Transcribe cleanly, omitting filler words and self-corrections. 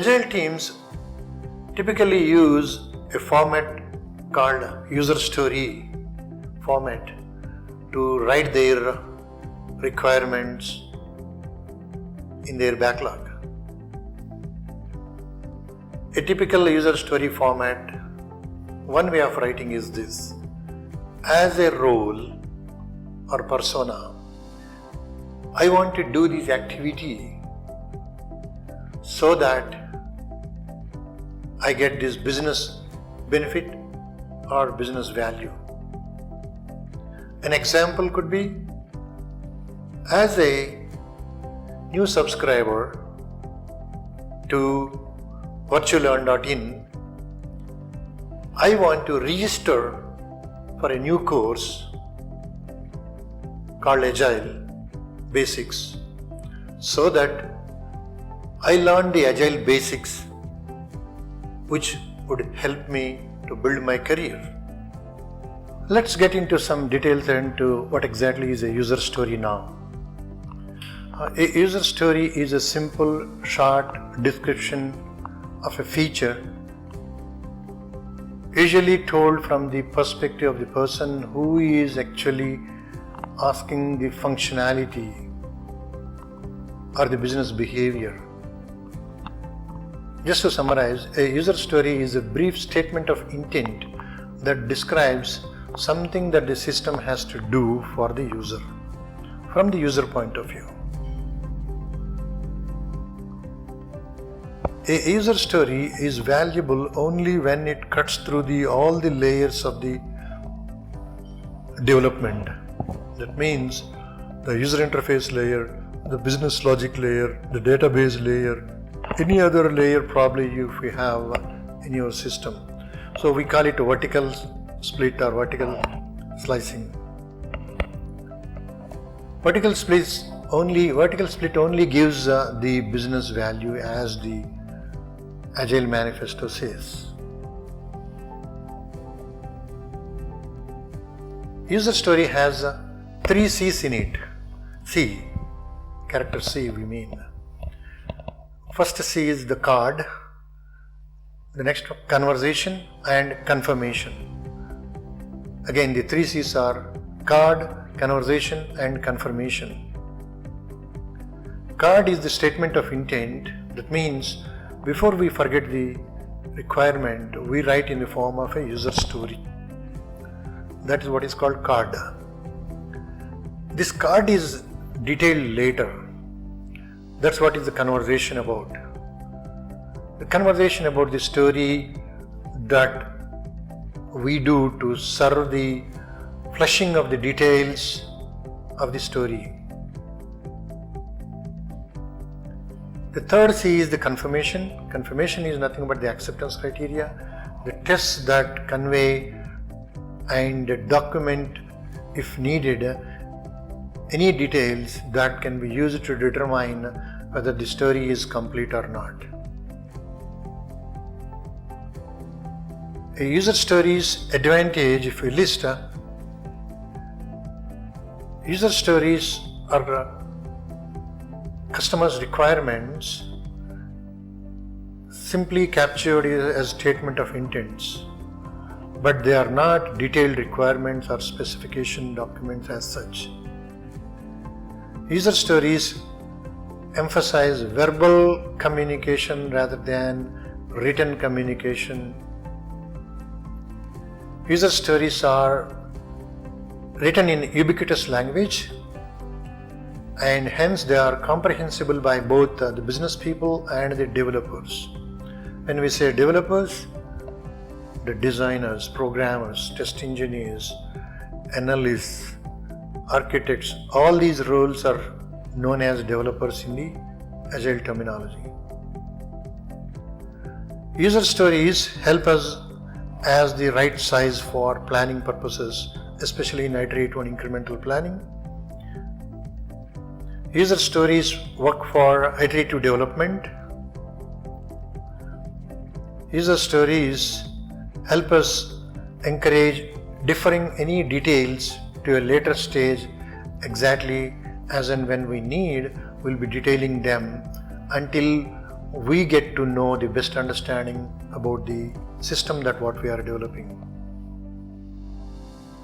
Agile teams typically use a format called user story format to write their requirements in their backlog. A typical user story format, one way of writing is this: as a role or persona, I want to do this activity so that I get this business benefit or business value. An example could be, as a new subscriber to Virtulearn.in, I want to register for a new course called Agile Basics, so that I learn the Agile basics which would help me to build my career. Let's get into some details into what exactly is a user story now. A user story is a simple, short description of a feature, usually told from the perspective of the person who is actually asking the functionality or the business behavior. Just to summarize, a user story is a brief statement of intent that describes something that the system has to do for the user, from the user point of view. A user story is valuable only when it cuts through all the layers of the development. That means the user interface layer, the business logic layer, the database layer, any other layer probably if we have in your system. So we call it a vertical split or vertical slicing. Vertical split only gives the business value, as the Agile Manifesto says. User story has 3 C's in it. C, character C we mean. First C is the card, the next conversation and confirmation. Again, the 3 C's are card, conversation and confirmation. Card is the statement of intent. That means before we forget the requirement, we write in the form of a user story. That is what is called card. This card is detailed later. That's what is the conversation about. The conversation about the story that we do to serve the fleshing of the details of the story. The third C is the confirmation. Confirmation is nothing but the acceptance criteria, the tests that convey and document, if needed, any details that can be used to determine whether the story is complete or not. A user story's advantage, if we list, user stories are customers' requirements simply captured as statement of intents, but they are not detailed requirements or specification documents as such. User stories emphasize verbal communication rather than written communication. User stories are written in ubiquitous language, and hence they are comprehensible by both the business people and the developers. When we say developers, the designers, programmers, test engineers, analysts, architects, all these roles are known as developers in the Agile terminology. User stories help us as the right size for planning purposes, especially in iterative and incremental planning. User stories work for iterative development. User stories help us encourage differing any details to a later stage, exactly as and when we need, we'll be detailing them until we get to know the best understanding about the system that what we are developing.